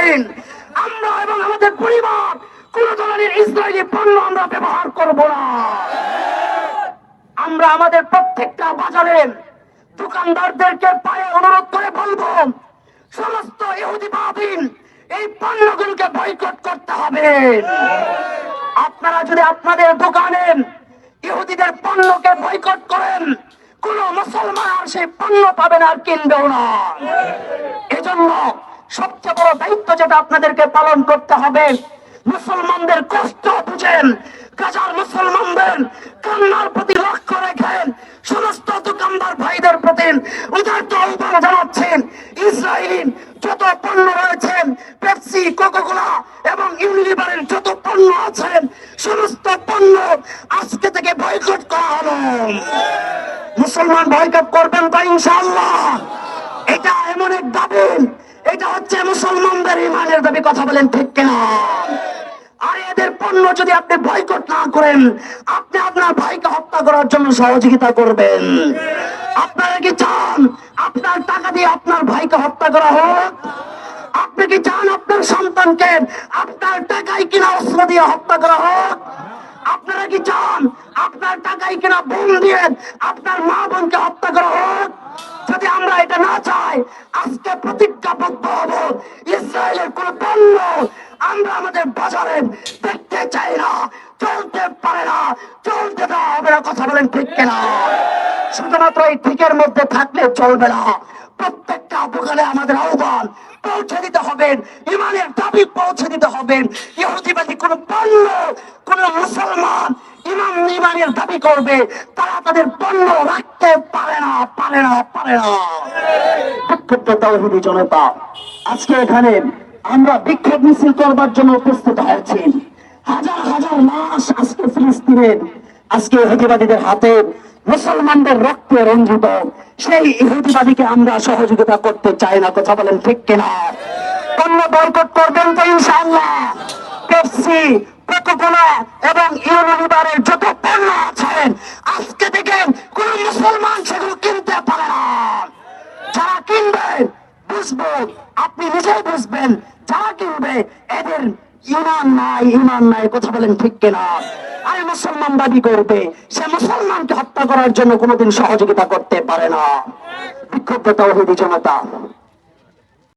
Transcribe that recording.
দিন আমরা এবং আমাদের পরিবার কোন ধরনের ইসরায়েলি পণ্য আমরা ব্যবহার করব না। আমরা আমাদের প্রত্যেকটা বাজারের দোকানদারদেরকে পায়ে অনুরোধ করে বলবো, সমস্ত ইহুদিবাদীন এই পণ্যগুলোকে বয়কট করতে হবে। আপনারা যদি আপনাদের দোকানে ইহুদিদের পণ্যকে বয়কট করেন, কোন মুসলমান আর সেই পণ্য পাবেন আর কিনবেও না। এজন্য সবচেয়ে বড় দায়িত্ব যেটা আপনাদেরকে পালন করতে হবে, মুসলমানদের কষ্ট বুঝেন, গাজার মুসলমানদের কান্নার প্রতি লক্ষ্য রেখেন সমস্ত দোকানদার ভাইদের প্রতি উদারত আহ্বান জানাচ্ছেন, ইসরায়েলি যত পণ্য রয়েছেন, পেপসি, কোকাকোলা এবং ইউনিলিভারের যত পণ্য আছেন, সমস্ত পণ্য আজকে থেকে বয়কট করা হলো। মুসলমান বয়কট করবেন তো ইনশাআল্লাহ? এটা এমন এক দাবি, এটা হচ্ছে মুসলমানদের ইমানের দাবি। কথা বলেন ঠিক কিনা? আর এদের পণ্য যদি আপনি বয়কট না করেন, আপনি আপনার ভাইকে হত্যা করার জন্য সহযোগিতা করবেন। আপনারা কি চান আপনার টাকা দিয়ে আপনার ভাইকে হত্যা করা হোক? আপনি কি চান আপনার সন্তানকে আপনার টাকায় কিনা অস্ত্র দিয়ে হত্যা করা হোক? আপনারা কি চান আপনার টাকায় কিনা বোম দিয়ে আপনার মা বোনকে হত্যা করা হোক? যদি আমরা এটা না চাই, আজকে প্রতিজ্ঞাবদ্ধ হব, ইসরায়েলের কোন পণ্য আমরা আমাদের বাজারে দেখতে চাই না, চলতে পারে না, চলতে দেওয়া হবে না। কথা বলেন ঠিক কিনা? শুধুমাত্র এই ঠিকের মধ্যে থাকলে চলবে না, প্রত্যেকটা দোকানে আমাদের আহ্বান পৌঁছে দিতে হবে, ইমানের দাবি পৌঁছে দিতে হবে। ইহুদিবাদী কোন পণ্য কোন মুসলমান ইমানের দাবি করবে, তারা তাদের পণ্য রাখতে পারে না, পারে না, পারে না। প্রত্যেকটা তাওহীদি জনতা, আজকে এখানে আমরা বিক্ষোভ মিছিল করবার জন্য উপস্থিত হয়েছি। হাজার হাজার লাশ আজকে ফিলিস্তিনের, আজকে ইহুদিবাদীদের হাতে মুসলমানদের রক্তে রঞ্জিত, সেই ইহুদিবাদীকে আমরা সহযোগিতা করতে চাই না। কথা বলেন ঠিক কিনা? পণ্য বয়কট করবেন তো ইনশাআল্লাহ? পেপসি, কোকাকোলা এবং ইউনিলিভারের যত পণ্য আছেন, আজকে থেকে কোন মুসলমান সেগুলো কিনতে পারে না। যারা কিনবেন বুঝবো, আপনি নিজেই বুঝবেন, যারা কিনবে এদের ইমান নাই, ইমান নাই। কথা বলেন ঠিক কিনা? আরে মুসলমান দাবি করবে, সে মুসলমানকে হত্যা করার জন্য কোনোদিন সহযোগিতা করতে পারে না। বিক্ষুব্ধ তাওহীদি জনতা,